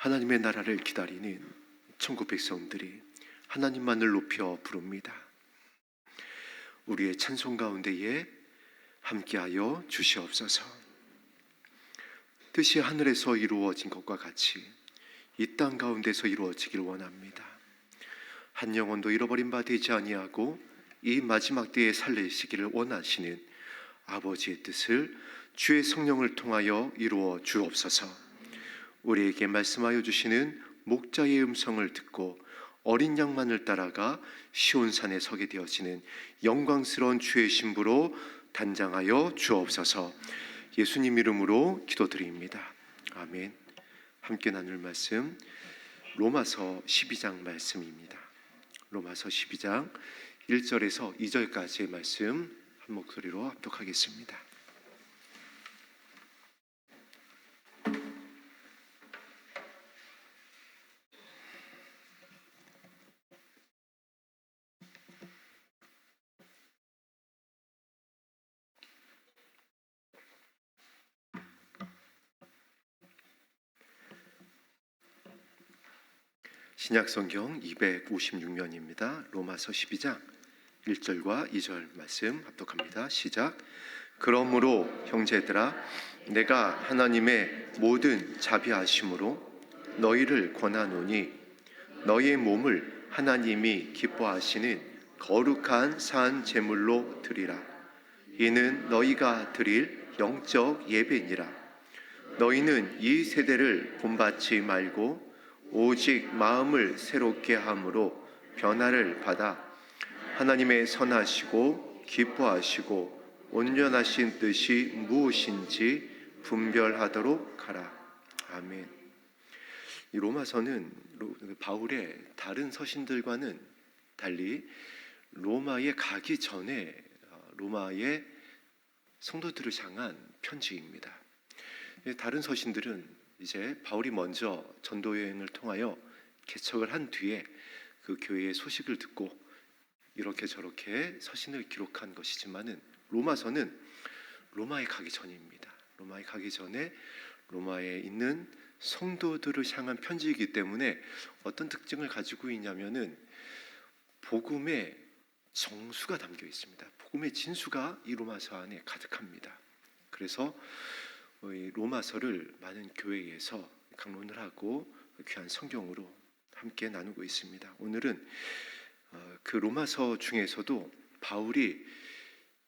하나님의 나라를 기다리는 천국 백성들이 하나님만을 높여 부릅니다. 우리의 찬송 가운데에 함께하여 주시옵소서. 뜻이 하늘에서 이루어진 것과 같이 이 땅 가운데서 이루어지기를 원합니다. 한 영혼도 잃어버린 바 되지 아니하고 이 마지막 때에 살리시기를 원하시는 아버지의 뜻을 주의 성령을 통하여 이루어 주옵소서. 우리에게 말씀하여 주시는 목자의 음성을 듣고 어린 양만을 따라가 시온산에 서게 되어지는 영광스러운 주의 신부로 단장하여 주옵소서. 예수님 이름으로 기도드립니다. 아멘. 함께 나눌 말씀 로마서 12장 말씀입니다. 로마서 12장 1절에서 2절까지의 말씀 한 목소리로 합독하겠습니다. 신약성경 256면입니다. 로마서 12장 1절과 2절 말씀 합독합니다. 시작. 그러므로 형제들아, 내가 하나님의 모든 자비하심으로 너희를 권하노니 너희의 몸을 하나님이 기뻐하시는 거룩한 산 제물로 드리라. 이는 너희가 드릴 영적 예배니라. 너희는 이 세대를 본받지 말고 오직 마음을 새롭게 함으로 변화를 받아 하나님의 선하시고 기뻐하시고 온전하신 뜻이 무엇인지 분별하도록 하라. 아멘. 이 로마서는 바울의 다른 서신들과는 달리 로마에 가기 전에 로마의 성도들을 향한 편지입니다. 다른 서신들은 이제 바울이 먼저 전도 여행을 통하여 개척을 한 뒤에 그 교회의 소식을 듣고 이렇게 저렇게 서신을 기록한 것이지만은 로마서는 로마에 가기 전입니다. 로마에 가기 전에 로마에 있는 성도들을 향한 편지이기 때문에 어떤 특징을 가지고 있냐면은 복음의 정수가 담겨 있습니다. 복음의 진수가 이 로마서 안에 가득합니다. 그래서 이 로마서를 많은 교회에서 강론을 하고 귀한 성경으로 함께 나누고 있습니다. 오늘은 그 로마서 중에서도 바울이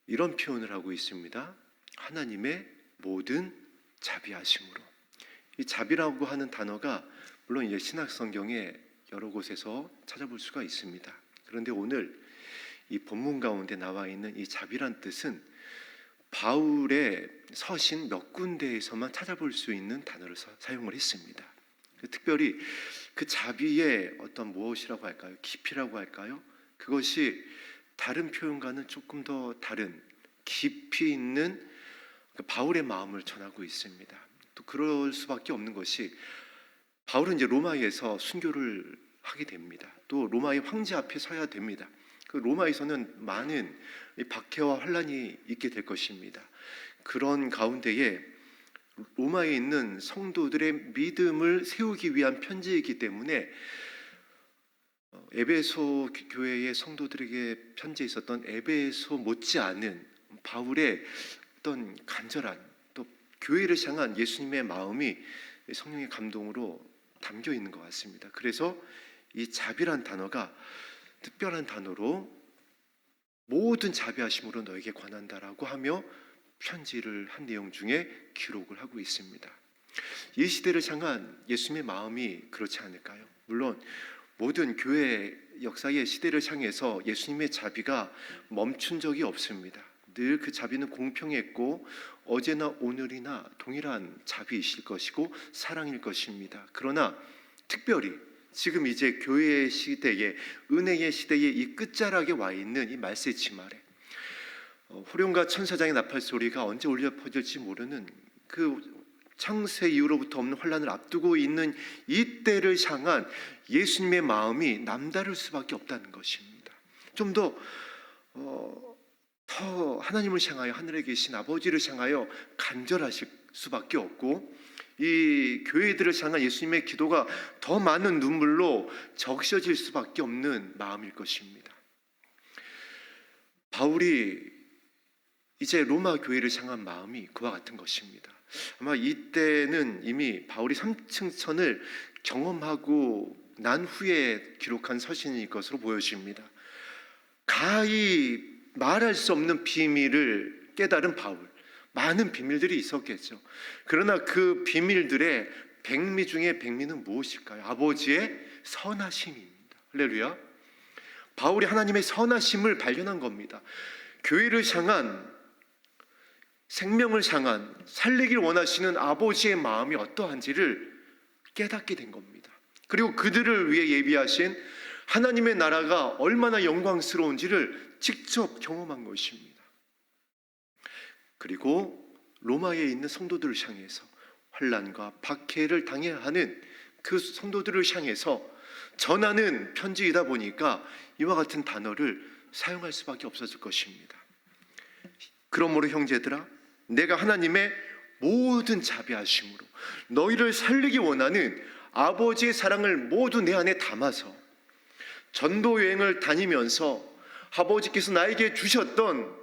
이런 표현을 하고 있습니다. 하나님의 모든 자비하심으로. 이 자비라고 하는 단어가 물론 이제 신약 성경에 여러 곳에서 찾아볼 수가 있습니다. 그런데 오늘 이 본문 가운데 나와 있는 이 자비란 뜻은 바울의 서신 몇 군데에서만 찾아볼 수 있는 단어를 사용을 했습니다. 특별히 그 자비의 어떤 무엇이라고 할까요? 깊이라고 할까요? 그것이 다른 표현과는 조금 더 다른 깊이 있는 바울의 마음을 전하고 있습니다. 또 그럴 수밖에 없는 것이 바울은 이제 로마에서 순교를 하게 됩니다. 또 로마의 황제 앞에 서야 됩니다. 그 로마에서는 많은 박해와 환란이 있게 될 것입니다. 그런 가운데에 로마에 있는 성도들의 믿음을 세우기 위한 편지이기 때문에 에베소 교회의 성도들에게 편지에 있었던 에베소 못지않은 바울의 어떤 간절한 또 교회를 향한 예수님의 마음이 성령의 감동으로 담겨 있는 것 같습니다. 그래서 이 자비란 단어가 특별한 단어로 모든 자비하심으로 너에게 권한다라고 하며 편지를 한 내용 중에 기록을 하고 있습니다. 이 시대를 향한 예수님의 마음이 그렇지 않을까요? 물론 모든 교회 역사의 시대를 향해서 예수님의 자비가 멈춘 적이 없습니다. 늘 그 자비는 공평했고 어제나 오늘이나 동일한 자비이실 것이고 사랑일 것입니다. 그러나 특별히 지금 이제 교회의 시대에 은혜의 시대에 이 끝자락에 와 있는 이 말세지 말에 호령과 천사장의 나팔 소리가 언제 울려 퍼질지 모르는 그 창세 이후로부터 없는 환란을 앞두고 있는 이때를 향한 예수님의 마음이 남다를 수밖에 없다는 것입니다. 좀 더 하나님을 향하여 하늘에 계신 아버지를 향하여 간절하실 수밖에 없고 이 교회들을 향한 예수님의 기도가 더 많은 눈물로 적셔질 수밖에 없는 마음일 것입니다. 바울이 이제 로마 교회를 향한 마음이 그와 같은 것입니다. 아마 이때는 이미 바울이 삼층천을 경험하고 난 후에 기록한 서신일 것으로 보여집니다. 가히 말할 수 없는 비밀을 깨달은 바울, 많은 비밀들이 있었겠죠. 그러나 그 비밀들의 백미 중에 백미는 무엇일까요? 아버지의 선하심입니다. 할렐루야. 바울이 하나님의 선하심을 발견한 겁니다. 교회를 향한, 생명을 향한, 살리길 원하시는 아버지의 마음이 어떠한지를 깨닫게 된 겁니다. 그리고 그들을 위해 예비하신 하나님의 나라가 얼마나 영광스러운지를 직접 경험한 것입니다. 그리고 로마에 있는 성도들을 향해서 환난과 박해를 당해야 하는 그 성도들을 향해서 전하는 편지이다 보니까 이와 같은 단어를 사용할 수밖에 없었을 것입니다. 그러므로 형제들아, 내가 하나님의 모든 자비하심으로 너희를 살리기 원하는 아버지의 사랑을 모두 내 안에 담아서 전도 여행을 다니면서 아버지께서 나에게 주셨던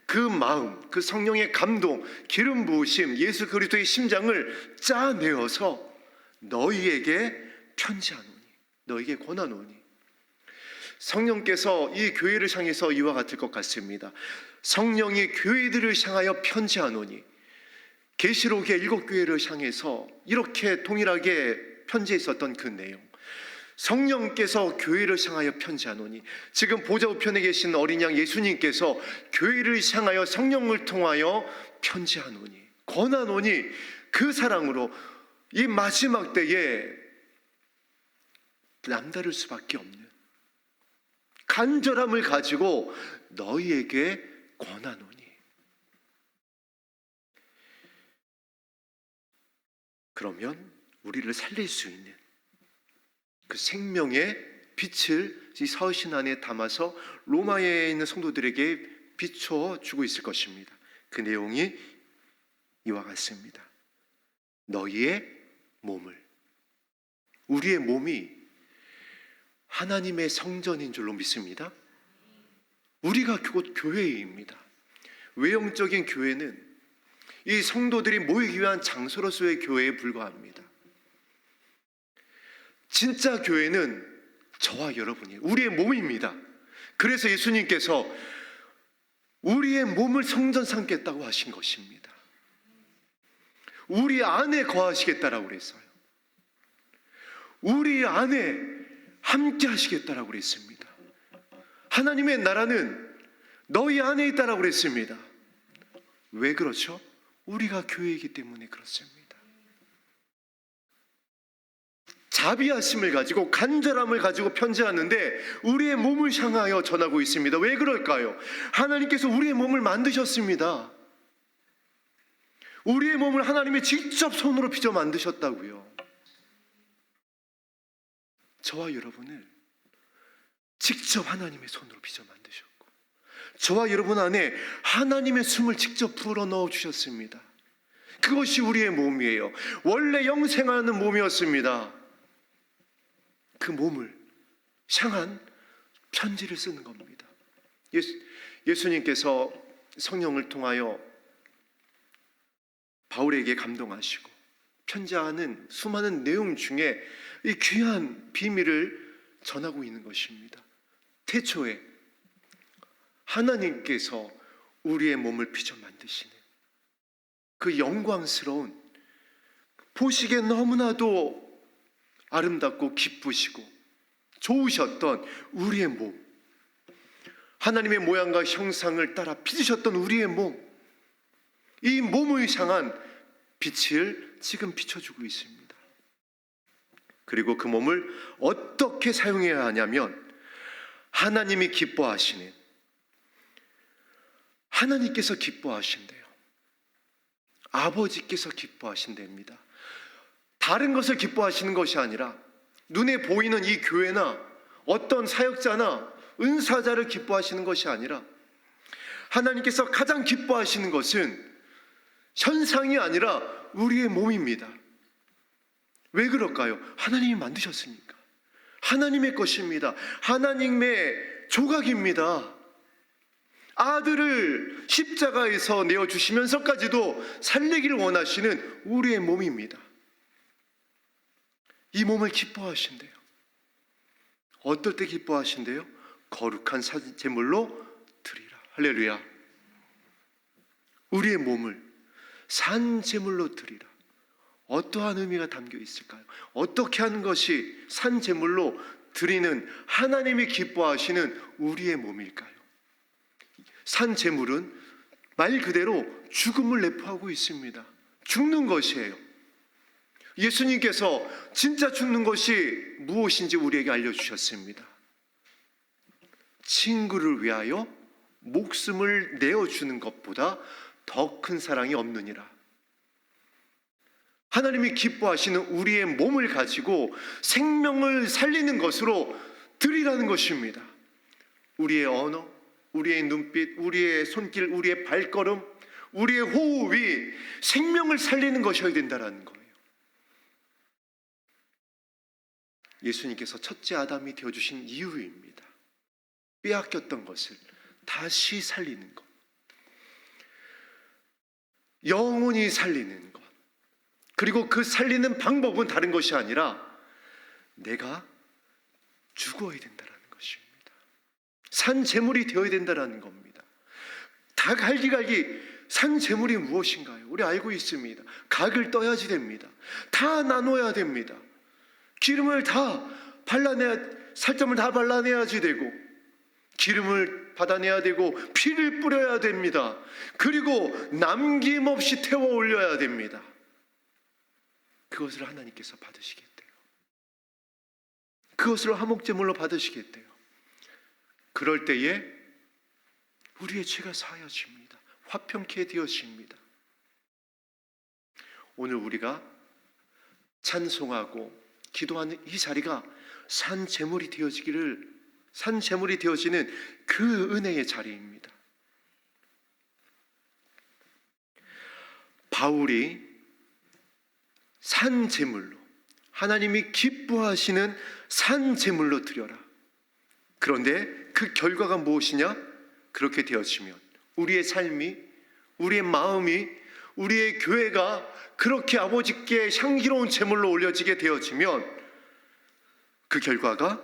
그 마음, 그 성령의 감동, 기름 부으심, 예수 그리스도의 심장을 짜내어서 너희에게 편지하노니, 너희에게 권하노니. 성령께서 이 교회를 향해서 이와 같을 것 같습니다. 성령이 교회들을 향하여 편지하노니, 계시록의 7교회를 향해서 이렇게 동일하게 편지했었던 그 내용, 성령께서 교회를 향하여 편지하노니, 지금 보좌 우편에 계신 어린 양 예수님께서 교회를 향하여 성령을 통하여 편지하노니, 권하노니, 그 사랑으로 이 마지막 때에 남다를 수밖에 없는 간절함을 가지고 너희에게 권하노니. 그러면 우리를 살릴 수 있는 그 생명의 빛을 이 서신 안에 담아서 로마에 있는 성도들에게 비춰 주고 있을 것입니다. 그 내용이 이와 같습니다. 너희의 몸을, 우리의 몸이 하나님의 성전인 줄로 믿습니다. 우리가 곧 교회입니다. 외형적인 교회는 이 성도들이 모이기 위한 장소로서의 교회에 불과합니다. 진짜 교회는 저와 여러분이, 우리의 몸입니다. 그래서 예수님께서 우리의 몸을 성전 삼겠다고 하신 것입니다. 우리 안에 거하시겠다라고 그랬어요. 우리 안에 함께 하시겠다라고 그랬습니다. 하나님의 나라는 너희 안에 있다라고 그랬습니다. 왜 그렇죠? 우리가 교회이기 때문에 그렇습니다. 자비하심을 가지고, 간절함을 가지고 편지하는데 우리의 몸을 향하여 전하고 있습니다. 왜 그럴까요? 하나님께서 우리의 몸을 만드셨습니다. 우리의 몸을 하나님이 직접 손으로 빚어 만드셨다고요. 저와 여러분을 직접 하나님의 손으로 빚어 만드셨고, 저와 여러분 안에 하나님의 숨을 직접 불어 넣어 주셨습니다. 그것이 우리의 몸이에요. 원래 영생하는 몸이었습니다. 그 몸을 향한 편지를 쓰는 겁니다. 예수님께서 성령을 통하여 바울에게 감동하시고 편지하는 수많은 내용 중에 이 귀한 비밀을 전하고 있는 것입니다. 태초에 하나님께서 우리의 몸을 빚어 만드시는 그 영광스러운, 보시기에 너무나도 아름답고 기쁘시고 좋으셨던 우리의 몸, 하나님의 모양과 형상을 따라 빚으셨던 우리의 몸, 이 몸을 향한 빛을 지금 비춰주고 있습니다. 그리고 그 몸을 어떻게 사용해야 하냐면 하나님이 기뻐하시는, 하나님께서 기뻐하신대요. 아버지께서 기뻐하신답니다. 다른 것을 기뻐하시는 것이 아니라 눈에 보이는 이 교회나 어떤 사역자나 은사자를 기뻐하시는 것이 아니라 하나님께서 가장 기뻐하시는 것은 현상이 아니라 우리의 몸입니다. 왜 그럴까요? 하나님이 만드셨으니까. 하나님의 것입니다. 하나님의 조각입니다. 아들을 십자가에서 내어주시면서까지도 살리기를 원하시는 우리의 몸입니다. 이 몸을 기뻐하신대요. 어떨 때 기뻐하신대요? 거룩한 제물로 드리라. 할렐루야. 우리의 몸을 산 제물로 드리라. 어떠한 의미가 담겨 있을까요? 어떻게 하는 것이 산 제물로 드리는 하나님이 기뻐하시는 우리의 몸일까요? 산 제물은 말 그대로 죽음을 내포하고 있습니다. 죽는 것이에요. 예수님께서 진짜 죽는 것이 무엇인지 우리에게 알려주셨습니다. 친구를 위하여 목숨을 내어주는 것보다 더 큰 사랑이 없느니라. 하나님이 기뻐하시는 우리의 몸을 가지고 생명을 살리는 것으로 드리라는 것입니다. 우리의 언어, 우리의 눈빛, 우리의 손길, 우리의 발걸음, 우리의 호흡이 생명을 살리는 것이어야 된다는 거예요. 예수님께서 첫째 아담이 되어주신 이유입니다. 빼앗겼던 것을 다시 살리는 것, 영원히 살리는 것. 그리고 그 살리는 방법은 다른 것이 아니라 내가 죽어야 된다는 것입니다. 산 제물이 되어야 된다는 겁니다. 다 갈기갈기 산 제물이 무엇인가요? 우리 알고 있습니다. 각을 떠야지 됩니다. 다 나눠야 됩니다. 기름을 다 살점을 다 발라내야지 되고, 기름을 받아내야 되고, 피를 뿌려야 됩니다. 그리고 남김없이 태워 올려야 됩니다. 그것을 하나님께서 받으시겠대요. 그것을 화목제물로 받으시겠대요. 그럴 때에 우리의 죄가 사하여집니다. 화평케 되어집니다. 오늘 우리가 찬송하고 기도하는 이 자리가 산 제물이 되어지는 그 은혜의 자리입니다. 바울이 산 제물로, 하나님이 기뻐하시는 산 제물로 드려라. 그런데 그 결과가 무엇이냐? 그렇게 되어지면 우리의 삶이, 우리의 마음이, 우리의 교회가 그렇게 아버지께 향기로운 제물로 올려지게 되어지면 그 결과가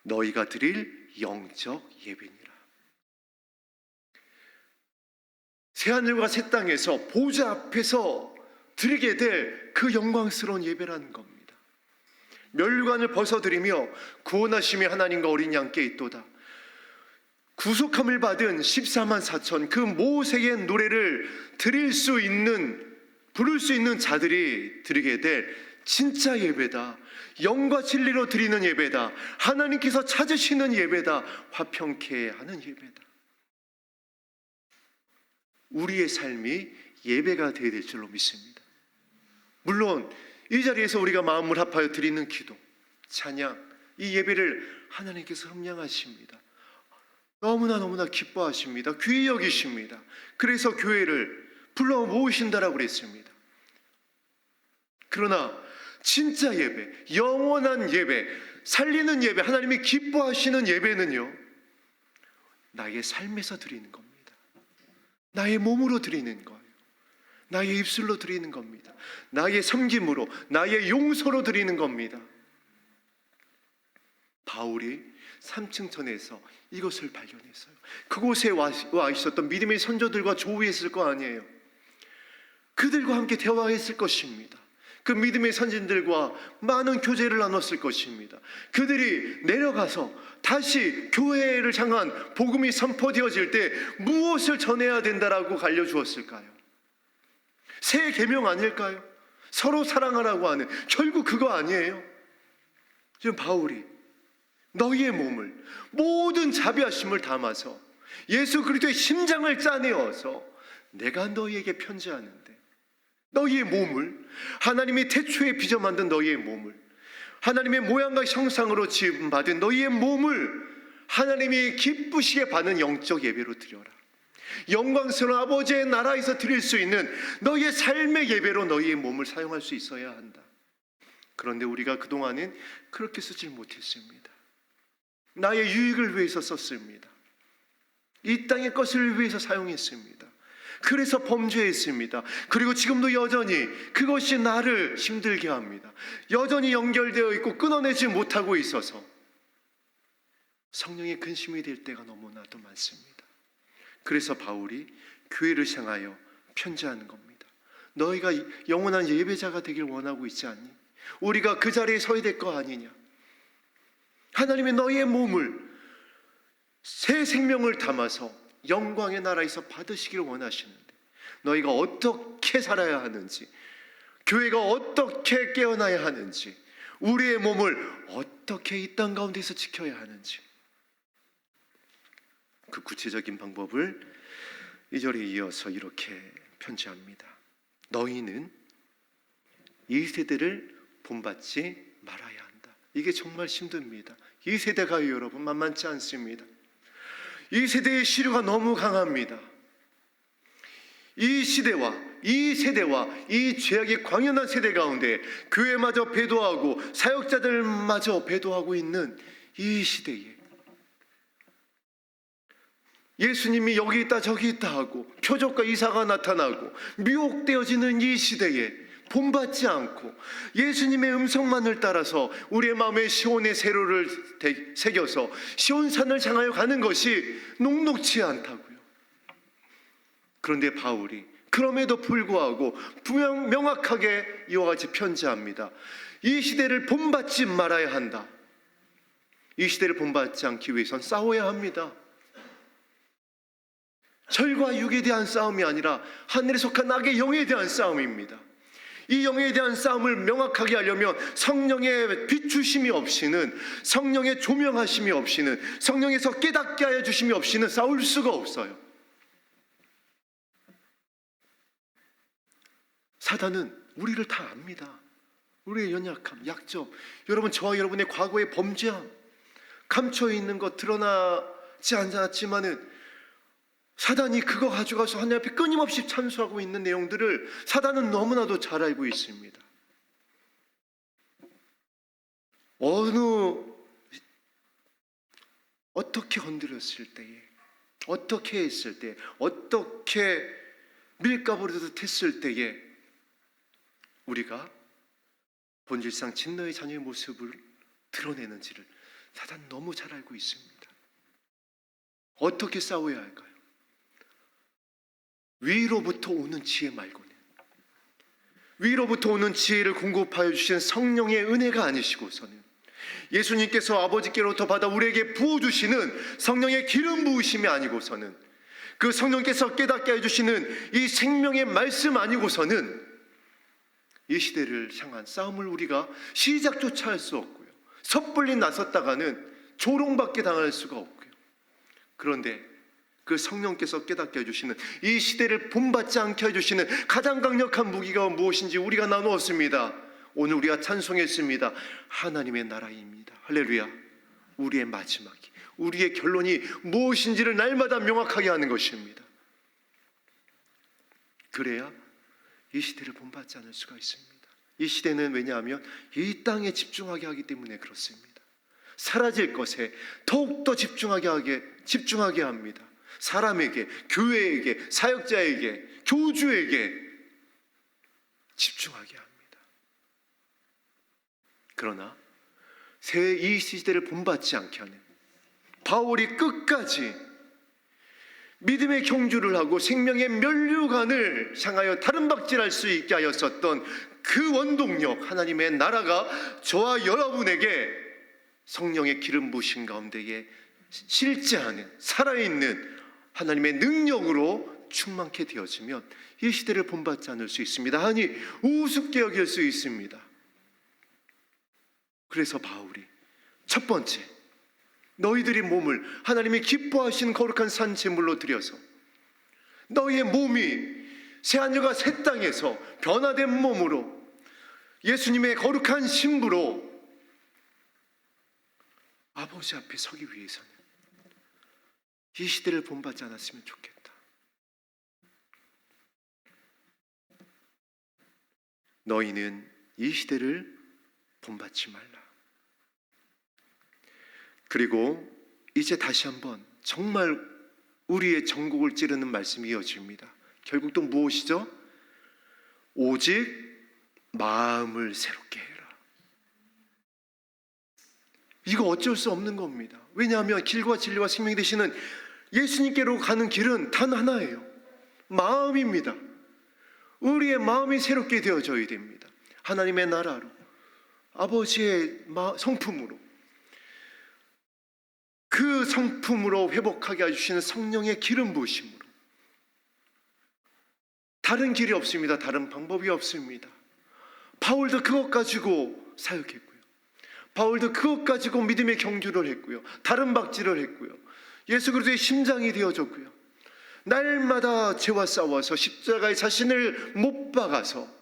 너희가 드릴 영적 예배니라. 새하늘과 새 땅에서 보좌 앞에서 드리게 될 그 영광스러운 예배라는 겁니다. 멸관을 벗어드리며 구원하심이 하나님과 어린 양께 있도다. 구속함을 받은 14만 4천 그 모세의 노래를 부를 수 있는 자들이 드리게 될 진짜 예배다. 영과 진리로 드리는 예배다. 하나님께서 찾으시는 예배다. 화평케 하는 예배다. 우리의 삶이 예배가 되어야 될 줄로 믿습니다. 물론 이 자리에서 우리가 마음을 합하여 드리는 기도, 찬양, 이 예배를 하나님께서 흠량하십니다. 너무나 기뻐하십니다. 귀히 여기십니다. 그래서 교회를 불러 모으신다라고 그랬습니다. 그러나 진짜 예배, 영원한 예배, 살리는 예배, 하나님이 기뻐하시는 예배는요, 나의 삶에서 드리는 겁니다. 나의 몸으로 드리는 거예요. 나의 입술로 드리는 겁니다. 나의 섬김으로, 나의 용서로 드리는 겁니다. 바울이 3층천에서 이것을 발견했어요. 그곳에 와 있었던 믿음의 선조들과 조우했을 거 아니에요. 그들과 함께 대화했을 것입니다. 그 믿음의 선진들과 많은 교제를 나눴을 것입니다. 그들이 내려가서 다시 교회를 향한 복음이 선포되어질 때 무엇을 전해야 된다라고 알려주었을까요? 새 계명 아닐까요? 서로 사랑하라고 하는, 결국 그거 아니에요? 지금 바울이 너희의 몸을 모든 자비하심을 담아서 예수 그리스도의 심장을 짜내어서 내가 너희에게 편지하는데, 너희의 몸을, 하나님이 태초에 빚어 만든 너희의 몸을, 하나님의 모양과 형상으로 지음받은 너희의 몸을 하나님이 기쁘시게 받는 영적 예배로 드려라. 영광스러운 아버지의 나라에서 드릴 수 있는 너희의 삶의 예배로 너희의 몸을 사용할 수 있어야 한다. 그런데 우리가 그동안은 그렇게 쓰질 못했습니다. 나의 유익을 위해서 썼습니다. 이 땅의 것을 위해서 사용했습니다. 그래서 범죄했습니다. 그리고 지금도 여전히 그것이 나를 힘들게 합니다. 여전히 연결되어 있고 끊어내지 못하고 있어서 성령의 근심이 될 때가 너무나도 많습니다. 그래서 바울이 교회를 향하여 편지하는 겁니다. 너희가 영원한 예배자가 되길 원하고 있지 않니? 우리가 그 자리에 서야 될 거 아니냐? 하나님의 너희의 몸을 새 생명을 담아서 영광의 나라에서 받으시기를 원하시는데 너희가 어떻게 살아야 하는지, 교회가 어떻게 깨어나야 하는지, 우리의 몸을 어떻게 이 땅 가운데서 지켜야 하는지, 그 구체적인 방법을 2절에 이어서 이렇게 편지합니다. 너희는 이 세대를 본받지 말아야 한다. 이게 정말 힘듭니다. 이 세대가 여러분 만만치 않습니다. 이 세대의 시류가 너무 강합니다. 이 시대와 이 세대와 이 죄악의 광연한 세대 가운데 교회마저 배도하고 사역자들마저 배도하고 있는 이 시대에 예수님이 여기 있다 저기 있다 하고 표적과 이사가 나타나고 미혹되어지는 이 시대에 본받지 않고 예수님의 음성만을 따라서 우리의 마음에 시온의 세로를 새겨서 시온산을 향하여 가는 것이 녹록치 않다고요. 그런데 바울이 그럼에도 불구하고 명확하게 이와 같이 편지합니다. 이 시대를 본받지 말아야 한다. 이 시대를 본받지 않기 위해선 싸워야 합니다. 철과 육에 대한 싸움이 아니라 하늘에 속한 악의 영에 대한 싸움입니다. 이 영에 대한 싸움을 명확하게 하려면 성령의 비추심이 없이는, 성령의 조명하심이 없이는, 성령에서 깨닫게 하여 주심이 없이는 싸울 수가 없어요. 사단은 우리를 다 압니다. 우리의 연약함, 약점, 여러분 저와 여러분의 과거의 범죄함, 감춰있는 것 드러나지 않았지만은 사단이 그거 가져가서 하나님 앞에 끊임없이 찬수하고 있는 내용들을 사단은 너무나도 잘 알고 있습니다. 어떻게 건드렸을 때에, 어떻게 했을 때, 어떻게 밀가부르듯 했을 때에 우리가 본질상 진노의 자녀의 모습을 드러내는지를 사단은 너무 잘 알고 있습니다. 어떻게 싸워야 할까요? 위로부터 오는 지혜 말고는, 위로부터 오는 지혜를 공급하여 주신 성령의 은혜가 아니시고서는, 예수님께서 아버지께로부터 받아 우리에게 부어주시는 성령의 기름 부으심이 아니고서는, 그 성령께서 깨닫게 해주시는 이 생명의 말씀 아니고서는 이 시대를 향한 싸움을 우리가 시작조차 할 수 없고요, 섣불리 나섰다가는 조롱받게 당할 수가 없고요. 그런데 그 성령께서 깨닫게 해주시는, 이 시대를 본받지 않게 해주시는 가장 강력한 무기가 무엇인지 우리가 나누었습니다. 오늘 우리가 찬송했습니다. 하나님의 나라입니다. 할렐루야. 우리의 마지막이, 우리의 결론이 무엇인지를 날마다 명확하게 하는 것입니다. 그래야 이 시대를 본받지 않을 수가 있습니다. 이 시대는 왜냐하면 이 땅에 집중하게 하기 때문에 그렇습니다. 사라질 것에 더욱더 집중하게 합니다. 사람에게, 교회에게, 사역자에게, 교주에게 집중하게 합니다. 그러나 이 시대를 본받지 않게 하는 바울이 끝까지 믿음의 경주를 하고 생명의 면류관을 향하여 다른박질할 수 있게 하였었던 그 원동력, 하나님의 나라가 저와 여러분에게 성령의 기름 부으신 가운데에 실제하는, 살아있는 하나님의 능력으로 충만케 되어지면 이 시대를 본받지 않을 수 있습니다. 아니, 우습게 여길 수 있습니다. 그래서 바울이 첫 번째, 너희들이 몸을 하나님이 기뻐하시는 거룩한 산 제물로 드려서 너희의 몸이 새하늘과 새 땅에서 변화된 몸으로 예수님의 거룩한 신부로 아버지 앞에 서기 위해서는 이 시대를 본받지 않았으면 좋겠다. 너희는 이 시대를 본받지 말라. 그리고 이제 다시 한번 정말 우리의 전곡을 찌르는 말씀이 이어집니다. 결국 또 무엇이죠? 오직 마음을 새롭게 해라. 이거 어쩔 수 없는 겁니다. 왜냐하면 길과 진리와 생명이 되시는 예수님께로 가는 길은 단 하나예요. 마음입니다. 우리의 마음이 새롭게 되어져야 됩니다. 하나님의 나라로, 아버지의 성품으로, 그 성품으로 회복하게 해주시는 성령의 기름 부으심으로. 다른 길이 없습니다. 다른 방법이 없습니다. 바울도 그것 가지고 사역했고요. 바울도 그것 가지고 믿음의 경주를 했고요. 다른 박질을 했고요. 예수 그리스도의 심장이 되어졌고요. 날마다 죄와 싸워서 십자가에 자신을 못 박아서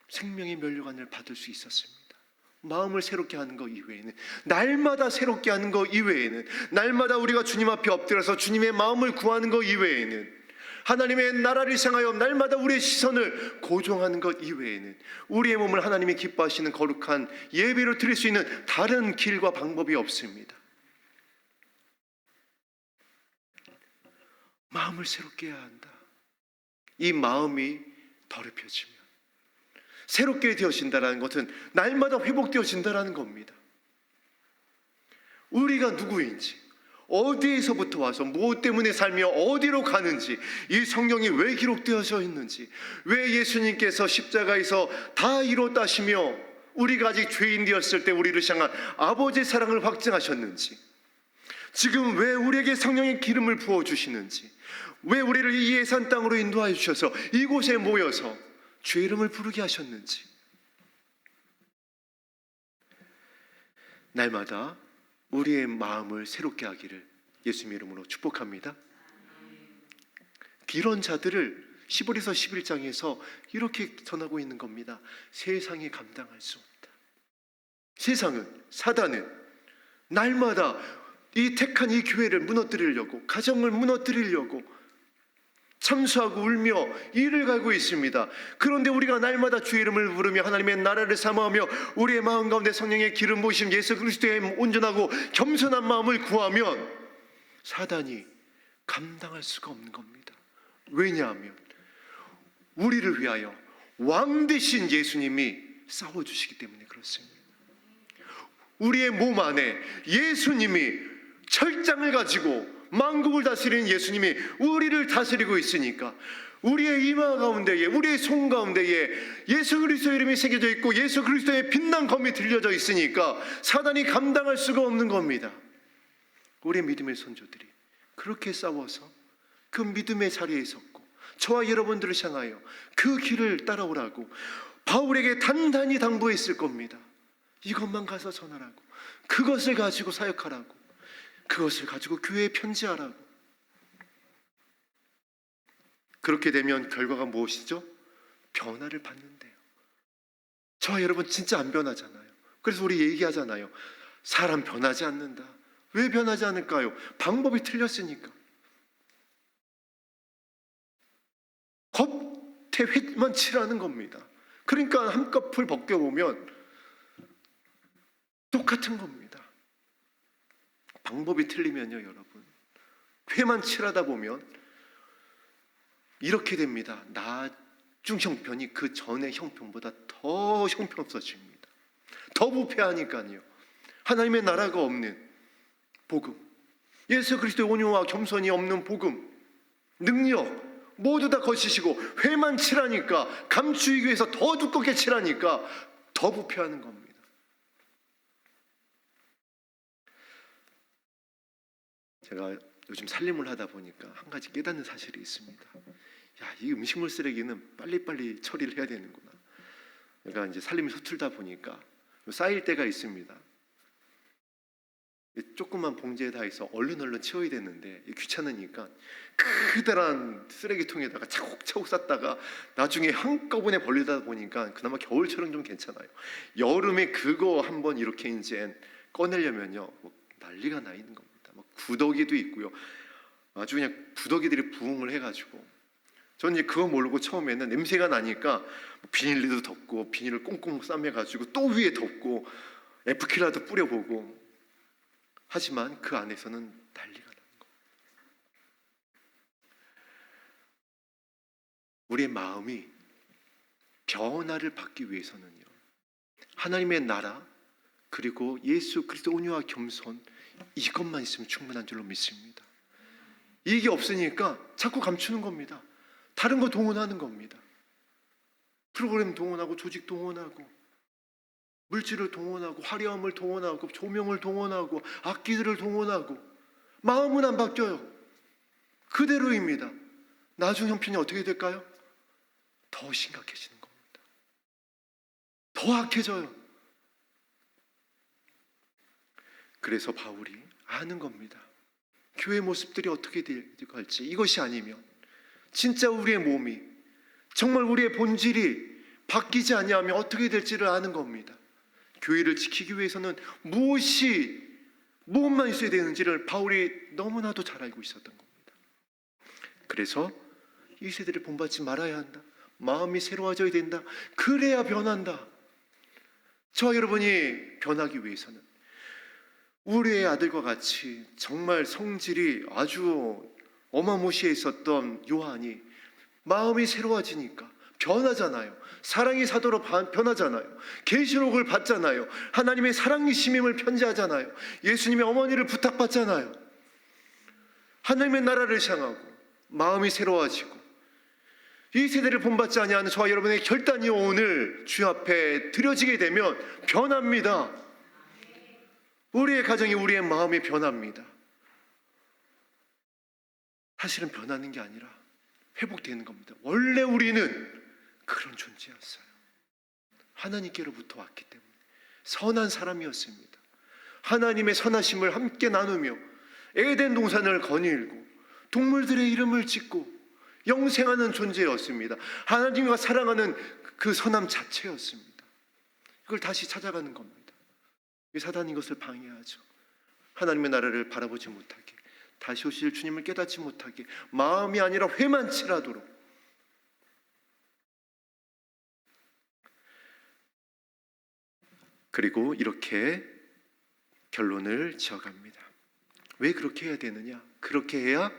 생명의 면류관을 받을 수 있었습니다. 마음을 새롭게 하는 것 이외에는, 날마다 새롭게 하는 것 이외에는, 날마다 우리가 주님 앞에 엎드려서 주님의 마음을 구하는 것 이외에는, 하나님의 나라를 향하여 날마다 우리의 시선을 고정하는 것 이외에는 우리의 몸을 하나님이 기뻐하시는 거룩한 예배로 드릴 수 있는 다른 길과 방법이 없습니다. 마음을 새롭게 해야 한다. 이 마음이 더럽혀지면, 새롭게 되어진다는 것은 날마다 회복되어진다는 겁니다. 우리가 누구인지, 어디에서부터 와서 무엇 때문에 살며 어디로 가는지, 이 성경이 왜 기록되어져 있는지, 왜 예수님께서 십자가에서 다 이뤘다 하시며 우리가 아직 죄인 되었을 때 우리를 향한 아버지의 사랑을 확증하셨는지, 지금 왜 우리에게 성령의 기름을 부어주시는지, 왜 우리를 이 예산 땅으로 인도하여 주셔서 이곳에 모여서 주의 이름을 부르게 하셨는지, 날마다 우리의 마음을 새롭게 하기를 예수님의 이름으로 축복합니다. 이런 자들을 10월에서 11장에서 이렇게 전하고 있는 겁니다. 세상이 감당할 수 없다. 세상은, 사단은 날마다 이 택한 이 교회를 무너뜨리려고, 가정을 무너뜨리려고 참수하고 울며 이를 갈고 있습니다. 그런데 우리가 날마다 주의 이름을 부르며 하나님의 나라를 사모하며 우리의 마음 가운데 성령의 기름 부으심 예수 그리스도의 온전하고 겸손한 마음을 구하면 사단이 감당할 수가 없는 겁니다. 왜냐하면 우리를 위하여 왕 되신 예수님이 싸워주시기 때문에 그렇습니다. 우리의 몸 안에 예수님이 철장을 가지고 만국을 다스리는 예수님이 우리를 다스리고 있으니까, 우리의 이마 가운데에, 우리의 손 가운데에 예수 그리스도 이름이 새겨져 있고 예수 그리스도의 빛난 검이 들려져 있으니까 사단이 감당할 수가 없는 겁니다. 우리의 믿음의 선조들이 그렇게 싸워서 그 믿음의 자리에 섰고, 저와 여러분들을 향하여 그 길을 따라오라고 바울에게 단단히 당부했을 겁니다. 이것만 가서 전하라고, 그것을 가지고 사역하라고, 그것을 가지고 교회에 편지하라고. 그렇게 되면 결과가 무엇이죠? 변화를 받는데요. 저와 여러분 진짜 안 변하잖아요. 그래서 우리 얘기하잖아요. 사람 변하지 않는다. 왜 변하지 않을까요? 방법이 틀렸으니까. 겉에 휘만 칠하는 겁니다. 그러니까 한꺼풀 벗겨보면 똑같은 겁니다. 방법이 틀리면요, 여러분, 회만 칠하다 보면 이렇게 됩니다. 나중 형편이 그 전의 형편보다 더 형편없어집니다. 더 부패하니까요. 하나님의 나라가 없는 복음, 예수 그리스도의 온유와 겸손이 없는 복음, 능력 모두 다 거치시고 회만 칠하니까, 감추기 위해서 더 두껍게 칠하니까 더 부패하는 겁니다. 제가 요즘 살림을 하다 보니까 한 가지 깨닫는 사실이 있습니다. 야, 이 음식물 쓰레기는 빨리빨리 처리를 해야 되는구나. 내가 이제 살림이 서툴다 보니까 쌓일 때가 있습니다. 조그만 봉지에 다 해서 얼른 치워야 되는데 귀찮으니까 크다란 쓰레기통에다가 차곡차곡 쌌다가 나중에 한꺼번에 벌리다 보니까 그나마 겨울철은 좀 괜찮아요. 여름에 그거 한번 이렇게 이제 꺼내려면요, 난리가 나 있는 겁니다. 구더기도 있고요. 아주 그냥 구더기들이 부흥을 해가지고 저는 이제 그거 모르고 처음에는 냄새가 나니까 비닐도 덮고 비닐을 꽁꽁 싸매가지고 또 위에 덮고 에프킬라도 뿌려보고, 하지만 그 안에서는 난리가 나는 거예요. 우리의 마음이 변화를 받기 위해서는요, 하나님의 나라 그리고 예수 그리스도 온유와 겸손, 이것만 있으면 충분한 줄로 믿습니다. 이게 없으니까 자꾸 감추는 겁니다. 다른 거 동원하는 겁니다. 프로그램 동원하고 조직 동원하고 물질을 동원하고 화려함을 동원하고 조명을 동원하고 악기들을 동원하고 마음은 안 바뀌어요. 그대로입니다. 나중 형편이 어떻게 될까요? 더 심각해지는 겁니다. 더 악해져요. 그래서 바울이 아는 겁니다. 교회 모습들이 어떻게 될지, 이것이 아니면 진짜 우리의 몸이, 정말 우리의 본질이 바뀌지 아니하면 어떻게 될지를 아는 겁니다. 교회를 지키기 위해서는 무엇만 있어야 되는지를 바울이 너무나도 잘 알고 있었던 겁니다. 그래서 이 세대를 본받지 말아야 한다. 마음이 새로워져야 된다. 그래야 변한다. 저와 여러분이 변하기 위해서는 우리의 아들과 같이 정말 성질이 아주 어마무시해 있었던 요한이 마음이 새로워지니까 변하잖아요. 사랑이 사도로 변하잖아요. 계시록을 받잖아요. 하나님의 사랑이 심임을 편지하잖아요. 예수님의 어머니를 부탁받잖아요. 하나님의 나라를 향하고 마음이 새로워지고, 이 세대를 본받지 아니하는 저와 여러분의 결단이 오늘 주 앞에 드려지게 되면 변합니다. 우리의 가정이, 우리의 마음이 변합니다. 사실은 변하는 게 아니라 회복되는 겁니다. 원래 우리는 그런 존재였어요. 하나님께로부터 왔기 때문에 선한 사람이었습니다. 하나님의 선하심을 함께 나누며 에덴 동산을 거닐고 동물들의 이름을 짓고 영생하는 존재였습니다. 하나님과 사랑하는 그 선함 자체였습니다. 이걸 다시 찾아가는 겁니다. 사단이 이것을 방해하죠. 하나님의 나라를 바라보지 못하게, 다시 오실 주님을 깨닫지 못하게, 마음이 아니라 회만치라도록. 그리고 이렇게 결론을 지어갑니다. 왜 그렇게 해야 되느냐? 그렇게 해야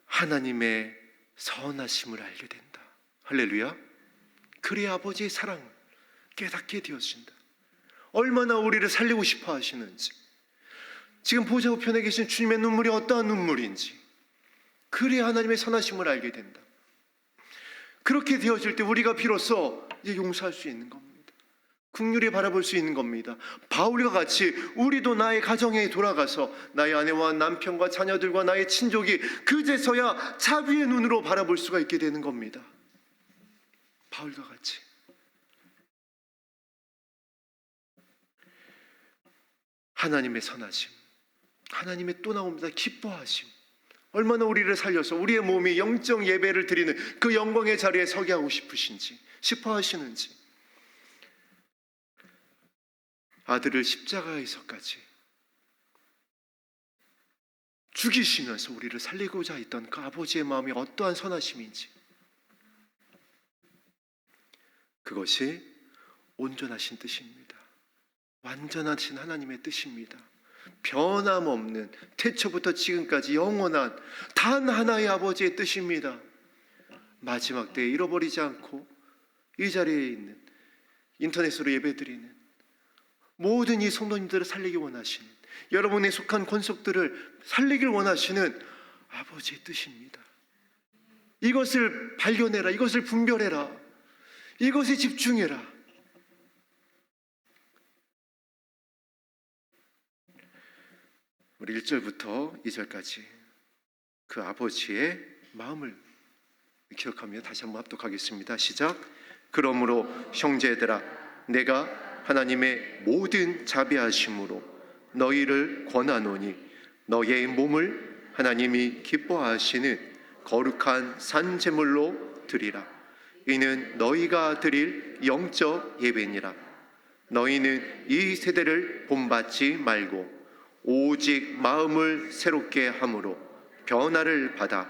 하나님의 선하심을 알게 된다. 할렐루야. 그래야 아버지의 사랑을 깨닫게 되어진다. 얼마나 우리를 살리고 싶어 하시는지, 지금 보좌 우편에 계신 주님의 눈물이 어떠한 눈물인지, 그래야 하나님의 선하심을 알게 된다. 그렇게 되어질 때 우리가 비로소 이제 용서할 수 있는 겁니다. 긍휼히 바라볼 수 있는 겁니다. 바울과 같이 우리도 나의 가정에 돌아가서 나의 아내와 남편과 자녀들과 나의 친족이 그제서야 자비의 눈으로 바라볼 수가 있게 되는 겁니다. 바울과 같이. 하나님의 선하심, 하나님의 또 나옵니다. 기뻐하심. 얼마나 우리를 살려서 우리의 몸이 영적 예배를 드리는 그 영광의 자리에 서게 하고 싶으신지, 싶어하시는지. 아들을 십자가에서까지 죽이시면서 우리를 살리고자 했던 그 아버지의 마음이 어떠한 선하심인지, 그것이 온전하신 뜻입니다. 완전하신 하나님의 뜻입니다. 변함없는, 태초부터 지금까지 영원한 단 하나의 아버지의 뜻입니다. 마지막 때에 잃어버리지 않고 이 자리에 있는, 인터넷으로 예배드리는 모든 이 성도님들을 살리기 원하시는, 여러분에 속한 권속들을 살리길 원하시는 아버지의 뜻입니다. 이것을 발견해라. 이것을 분별해라. 이것에 집중해라. 우리 1절부터 2절까지 그 아버지의 마음을 기억하며 다시 한번 합독하겠습니다. 시작. 그러므로 형제들아, 내가 하나님의 모든 자비하심으로 너희를 권하노니 너희의 몸을 하나님이 기뻐하시는 거룩한 산제물로 드리라. 이는 너희가 드릴 영적 예배니라. 너희는 이 세대를 본받지 말고 오직 마음을 새롭게 함으로 변화를 받아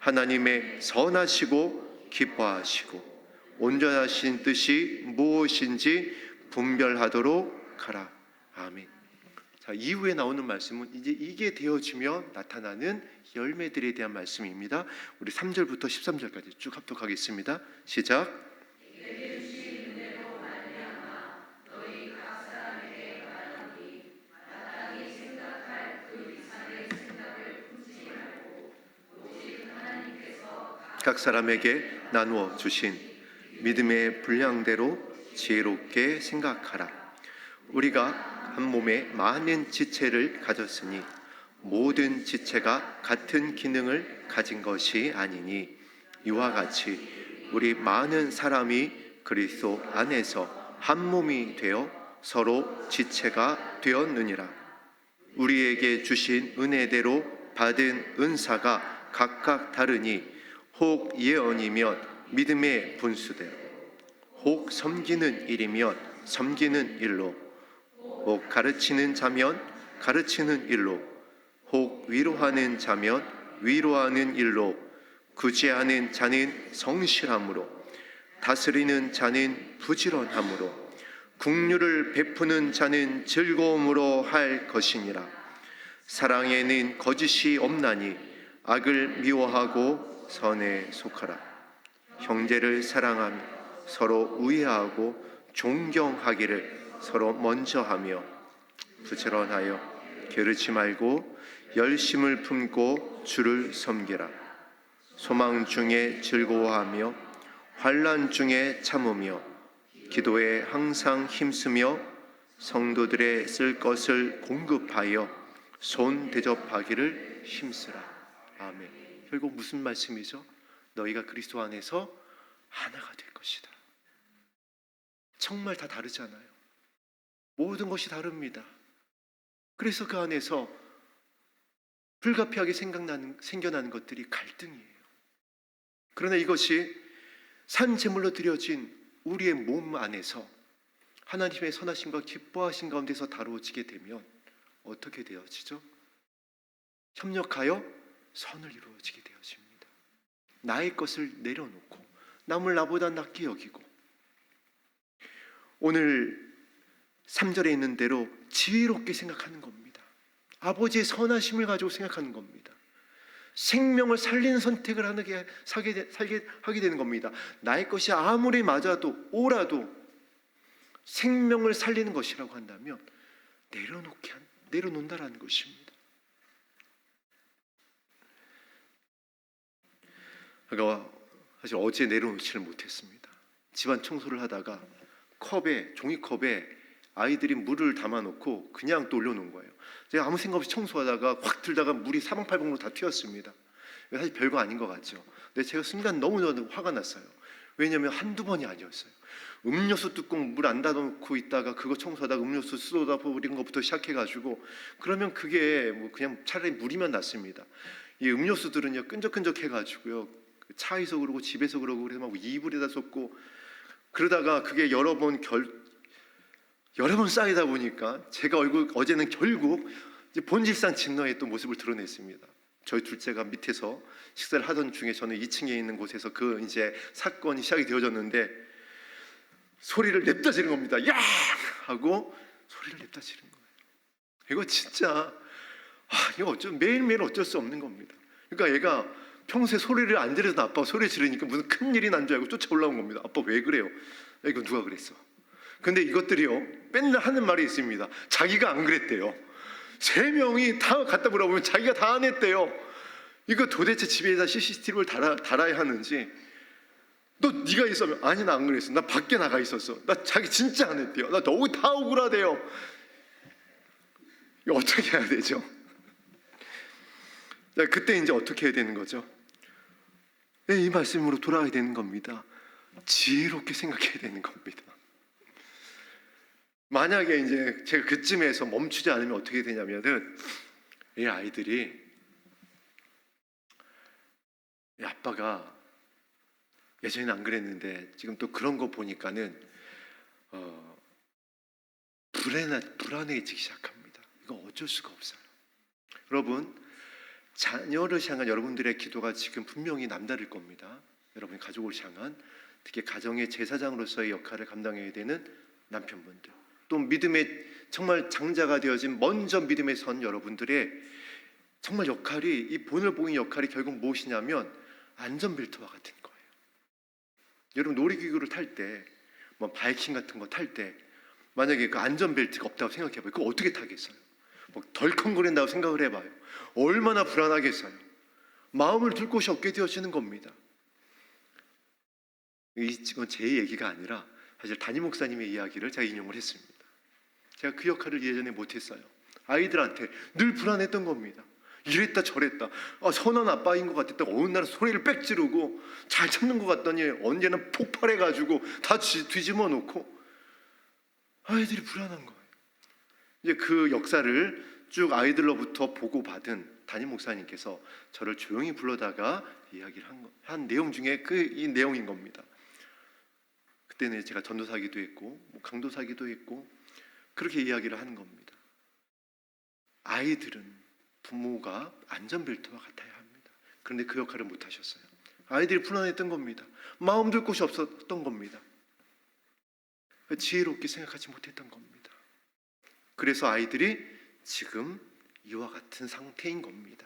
하나님의 선하시고 기뻐하시고 온전하신 뜻이 무엇인지 분별하도록 하라. 아멘. 자, 이후에 나오는 말씀은 이제 이게 되어지며 나타나는 열매들에 대한 말씀입니다. 우리 3절부터 13절까지 쭉 합독하겠습니다. 시작. 각 사람에게 나누어 주신 믿음의 분량대로 지혜롭게 생각하라. 우리가 한 몸에 많은 지체를 가졌으니 모든 지체가 같은 기능을 가진 것이 아니니 이와 같이 우리 많은 사람이 그리스도 안에서 한 몸이 되어 서로 지체가 되었느니라. 우리에게 주신 은혜대로 받은 은사가 각각 다르니 혹 예언이면 믿음의 분수대로, 혹 섬기는 일이면 섬기는 일로, 혹 가르치는 자면 가르치는 일로, 혹 위로하는 자면 위로하는 일로, 구제하는 자는 성실함으로, 다스리는 자는 부지런함으로, 긍휼을 베푸는 자는 즐거움으로 할 것이니라. 사랑에는 거짓이 없나니 악을 미워하고 선에 속하라. 형제를 사랑하며 서로 우애하고 존경하기를 서로 먼저 하며 부지런하여 게으르지 말고 열심을 품고 주를 섬기라. 소망 중에 즐거워하며 환난 중에 참으며 기도에 항상 힘쓰며 성도들의 쓸 것을 공급하여 손 대접하기를 힘쓰라. 아멘. 결국 무슨 말씀이죠? 너희가 그리스도 안에서 하나가 될 것이다. 정말 다 다르잖아요. 모든 것이 다릅니다. 그래서 그 안에서 불가피하게 생겨나는 것들이 갈등이에요. 그러나 이것이 산 제물로 드려진 우리의 몸 안에서 하나님의 선하심과 기뻐하심 가운데서 다루어지게 되면 어떻게 되어지죠? 협력하여 선을 이루어지게 되어집니다. 나의 것을 내려놓고 남을 나보다 낫게 여기고, 오늘 3절에 있는 대로 지혜롭게 생각하는 겁니다. 아버지의 선하심을 가지고 생각하는 겁니다. 생명을 살리는 선택을 하게 되는 겁니다. 나의 것이 아무리 맞아도 오라도 생명을 살리는 것이라고 한다면 내려놓는다라는 것입니다. 사실 어제 내려놓지를 못했습니다. 집안 청소를 하다가 종이컵에 아이들이 물을 담아놓고 그냥 또 올려놓은 거예요. 제가 아무 생각 없이 청소하다가 확 들다가 물이 사방팔방으로 다 튀었습니다. 사실 별거 아닌 것 같죠. 근데 제가 순간 너무너무 화가 났어요. 왜냐하면 한두 번이 아니었어요. 음료수 뚜껑 물 안 닫아놓고 있다가 그거 청소하다가 음료수 쏟아버린 것부터 시작해가지고, 그러면 그게 뭐 그냥 차라리 물이면 낫습니다. 이 음료수들은요 끈적끈적해가지고요, 차에서 그러고 집에서 그러고, 그래서 막 이불에다 쏟고 그러다가 그게 여러 번 쌓이다 보니까 제가 어제는 결국 이제 본질상 진노의 또 모습을 드러냈습니다. 저희 둘째가 밑에서 식사를 하던 중에 저는 2층에 있는 곳에서 그 이제 사건이 시작이 되어졌는데 소리를 냅다 지른 겁니다. 야! 하고 소리를 냅다 지른 거예요. 이거 진짜 이거 매일매일 어쩔 수 없는 겁니다. 그러니까 얘가 평소에 소리를 안 지르던 아빠가 소리 지르니까 무슨 큰일이 난 줄 알고 쫓아 올라온 겁니다. 아빠 왜 그래요? 야, 이거 누가 그랬어? 근데 이것들이요 맨날 하는 말이 있습니다. 자기가 안 그랬대요. 3명이 다 갖다 물어보면 자기가 다 안 했대요. 이거 도대체 집에다 CCTV를 달아야 하는지, 네가 있으면 아니 나 안 그랬어. 나 밖에 나가 있었어. 나 자기 진짜 안 했대요. 나 너무 다 억울하대요. 이거 어떻게 해야 되죠? 그때 이제 어떻게 해야 되는 거죠? 이 말씀으로 돌아가야 되는 겁니다. 지혜롭게 생각해야 되는 겁니다. 만약에 이제 제가 그쯤에서 멈추지 않으면 어떻게 되냐면은 이 아이들이 아빠가 예전에는 안 그랬는데 지금 또 그런 거 보니까는 불안해지기 시작합니다. 이거 어쩔 수가 없어요. 여러분, 자녀를 향한 여러분들의 기도가 지금 분명히 남다를 겁니다. 여러분 가족을 향한, 특히 가정의 제사장으로서의 역할을 감당해야 되는 남편분들, 또 믿음의 정말 장자가 되어진 먼저 믿음에 선 여러분들의 정말 역할이, 이 본을 보인 역할이 결국 무엇이냐면 안전벨트와 같은 거예요. 여러분 놀이기구를 탈 때, 뭐 바이킹 같은 거 탈 때 만약에 그 안전벨트가 없다고 생각해봐요. 그거 어떻게 타겠어요? 뭐 덜컹거린다고 생각을 해봐요. 얼마나 불안하겠어요. 마음을 둘 곳이 없게 되어지는 겁니다. 이건 제 얘기가 아니라 사실 담임 목사님의 이야기를 제가 인용을 했습니다. 제가 그 역할을 예전에 못했어요. 아이들한테 늘 불안했던 겁니다. 이랬다 저랬다, 선한 아빠인 것 같았다가 어느 날 소리를 빽 지르고 잘 참는 것 같더니 언제는 폭발해가지고 다 뒤집어 놓고 아이들이 불안한 거예요. 이제 그 역사를 쭉 아이들로부터 보고받은 담임 목사님께서 저를 조용히 불러다가 이야기를 한 내용 중에 이 내용인 겁니다. 그때는 제가 전도사기도 했고 강도사기도 했고 그렇게 이야기를 하는 겁니다. 아이들은 부모가 안전벨트와 같아야 합니다. 그런데 그 역할을 못 하셨어요. 아이들이 불안했던 겁니다. 마음 둘 곳이 없었던 겁니다. 지혜롭게 생각하지 못했던 겁니다. 그래서 아이들이 지금 이와 같은 상태인 겁니다.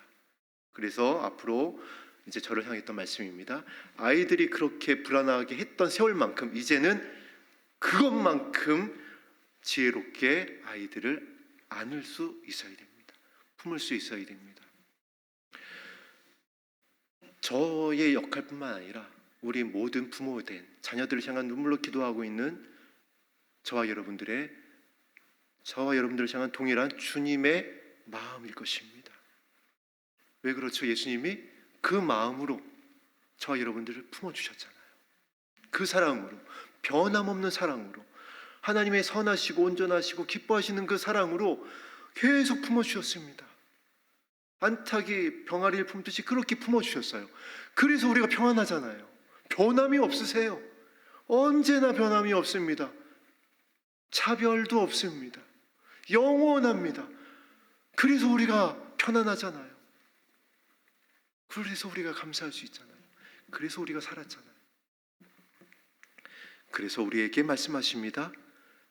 그래서 앞으로 이제 저를 향했던 말씀입니다. 아이들이 그렇게 불안하게 했던 세월만큼 이제는 그것만큼 지혜롭게 아이들을 안을 수 있어야 됩니다. 품을 수 있어야 됩니다. 저의 역할뿐만 아니라 우리 모든 부모된 자녀들을 향한 눈물로 기도하고 있는 저와 여러분들을 향한 동일한 주님의 마음일 것입니다. 왜 그렇죠? 예수님이 그 마음으로 저와 여러분들을 품어주셨잖아요. 그 사랑으로, 변함없는 사랑으로, 하나님의 선하시고 온전하시고 기뻐하시는 그 사랑으로 계속 품어주셨습니다. 안탁이 병아리를 품듯이 그렇게 품어주셨어요. 그래서 우리가 평안하잖아요. 변함이 없으세요. 언제나 변함이 없습니다. 차별도 없습니다. 영원합니다. 그래서 우리가 편안하잖아요. 그래서 우리가 감사할 수 있잖아요. 그래서 우리가 살았잖아요. 그래서 우리에게 말씀하십니다.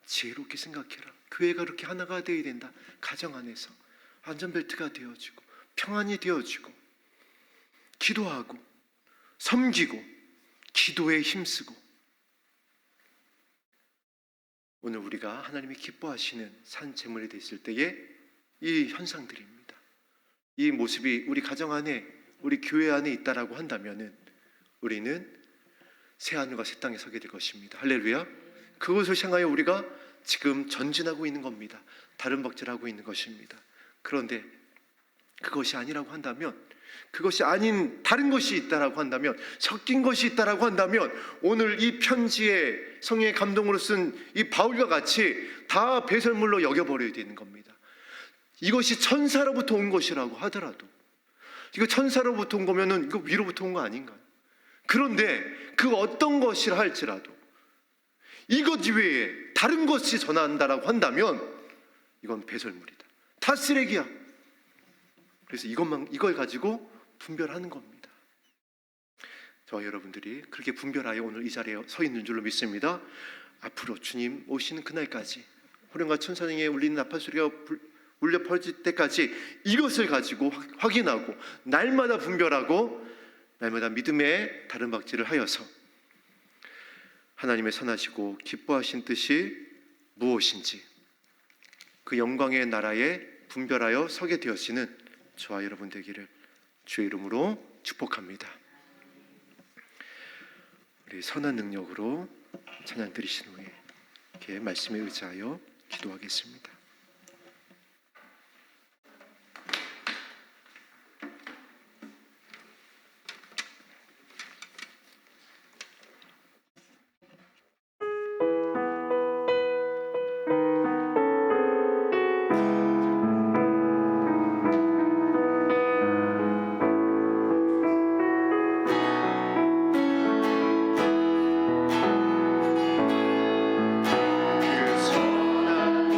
지혜롭게 생각해라. 교회가 그렇게 하나가 되어야 된다. 가정 안에서 안전벨트가 되어지고 평안이 되어지고 기도하고 섬기고 기도에 힘쓰고, 오늘 우리가 하나님이 기뻐하시는 산 제물이 됐을 때의 이 현상들입니다. 이 모습이 우리 가정 안에, 우리 교회 안에 있다라고 한다면은 우리는 새 하늘과 새 땅에 서게 될 것입니다. 할렐루야. 그것을 향하여 우리가 지금 전진하고 있는 겁니다. 다른 박질하고 있는 것입니다. 그런데 그것이 아니라고 한다면, 그것이 아닌 다른 것이 있다라고 한다면, 섞인 것이 있다라고 한다면 오늘 이 편지에 성령의 감동으로 쓴 이 바울과 같이 다 배설물로 여겨버려야 되는 겁니다. 이것이 천사로부터 온 것이라고 하더라도, 이거 천사로부터 온 거면은 이거 위로부터 온 거 아닌가요? 그런데 그 어떤 것이라 할지라도 이것 외에 다른 것이 전한다라고 한다면 이건 배설물이다. 다 쓰레기야. 그래서 이걸 가지고 분별하는 겁니다. 저와 여러분들이 그렇게 분별하여 오늘 이 자리에 서 있는 줄로 믿습니다. 앞으로 주님 오시는 그날까지, 호령과 천사령에 울리는 나팔 소리가 울려 퍼질 때까지 이것을 가지고 확인하고 날마다 분별하고 날마다 믿음의 다른 박질을 하여서 하나님의 선하시고 기뻐하신 뜻이 무엇인지 그 영광의 나라에 분별하여 서게 되어지는 저와 여러분 되기를 주의 이름으로 축복합니다. 우리 선한 능력으로 찬양 드리신 후에 이렇게 말씀에 의지하여 기도하겠습니다. 그 선한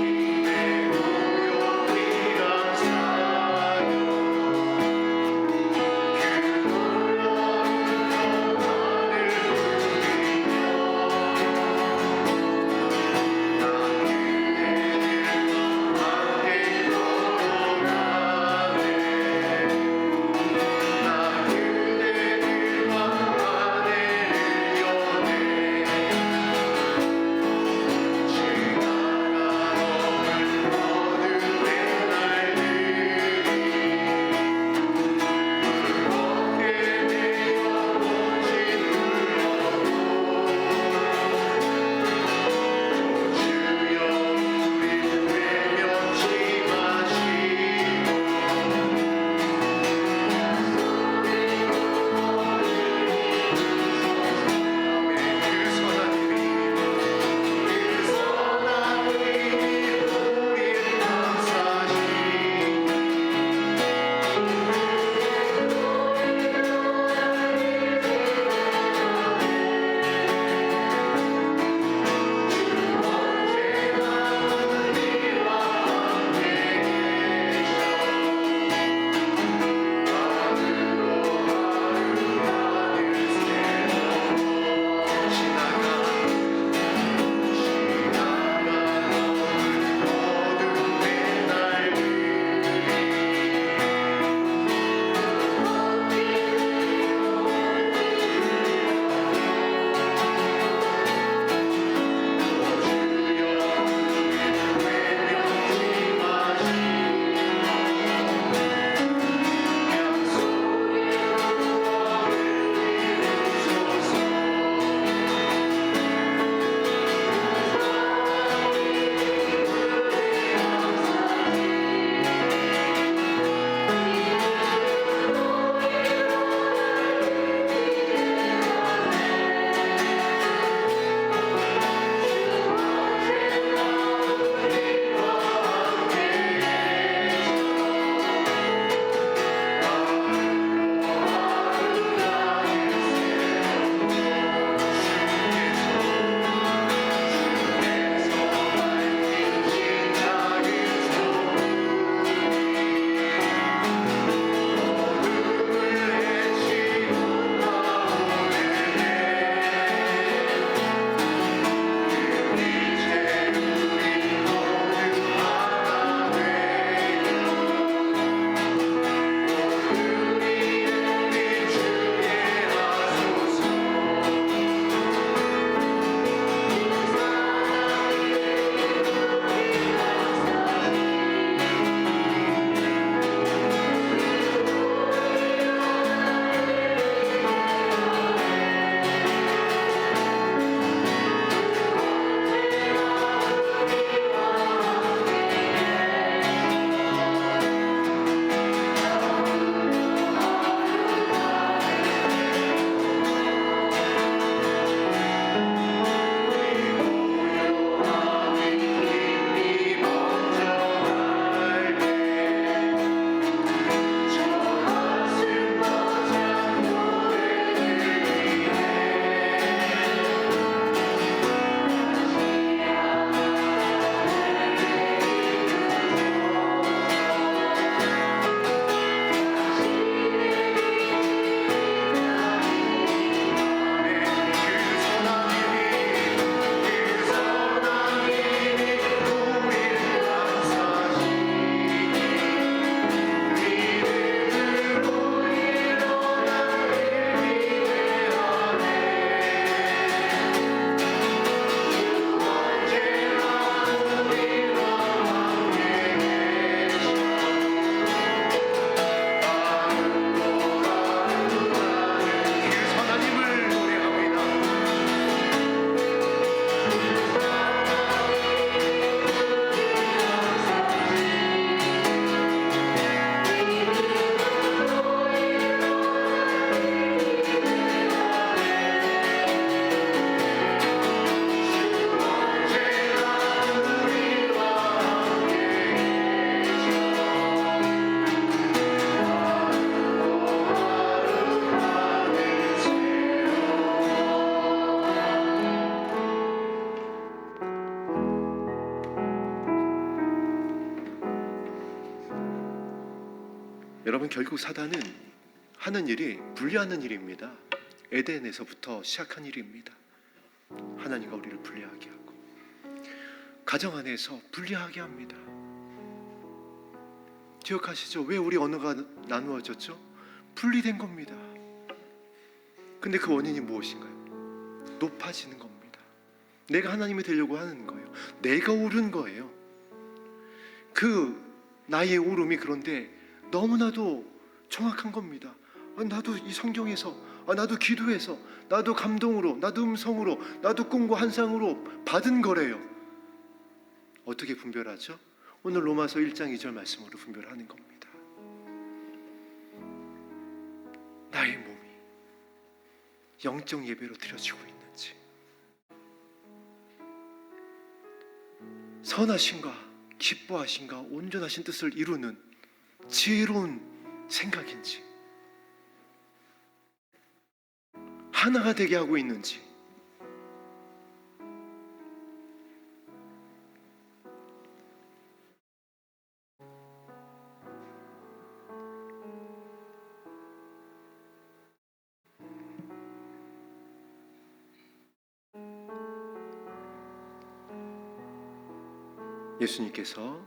여러분, 결국 사단은 하는 일이 분리하는 일입니다. 에덴에서부터 시작한 일입니다. 하나님과 우리를 분리하게 하고 가정 안에서 분리하게 합니다. 기억하시죠? 왜 우리 언어가 나누어졌죠? 분리된 겁니다. 근데 그 원인이 무엇인가요? 높아지는 겁니다. 내가 하나님이 되려고 하는 거예요. 내가 오른 거예요. 그 나의 오름이 그런데 너무나도 정확한 겁니다. 나도 이 성경에서, 나도 기도해서, 나도 감동으로, 나도 음성으로, 나도 꿈과 환상으로 받은 거래요. 어떻게 분별하죠? 오늘 로마서 1장 2절 말씀으로 분별하는 겁니다. 나의 몸이 영적 예배로 드려지고 있는지, 선하신가 기뻐하신가 온전하신 뜻을 이루는 지혜로운 생각인지, 하나가 되게 하고 있는지, 예수님께서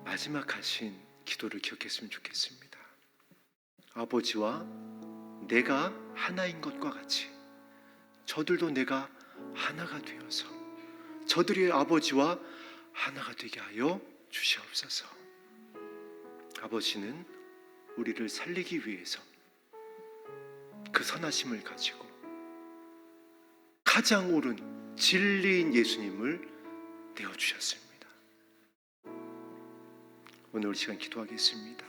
마지막 하신 기도를 기억했으면 좋겠습니다. 아버지와 내가 하나인 것과 같이 저들도 내가 하나가 되어서 저들의 아버지와 하나가 되게 하여 주시옵소서. 아버지는 우리를 살리기 위해서 그 선하심을 가지고 가장 옳은 진리인 예수님을 내어주셨습니다. 오늘 시간 기도하겠습니다.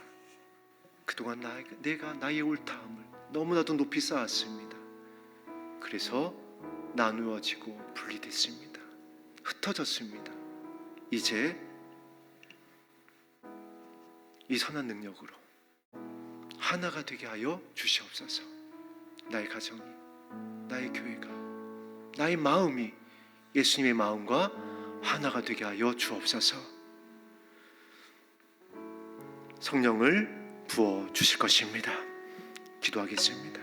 그동안 내가 나의 옳다함을 너무나도 높이 쌓았습니다. 그래서 나누어지고 분리됐습니다. 흩어졌습니다. 이제 이 선한 능력으로 하나가 되게 하여 주시옵소서. 나의 가정이, 나의 교회가, 나의 마음이 예수님의 마음과 하나가 되게 하여 주옵소서. 성령을 부어 주실 것입니다. 기도하겠습니다.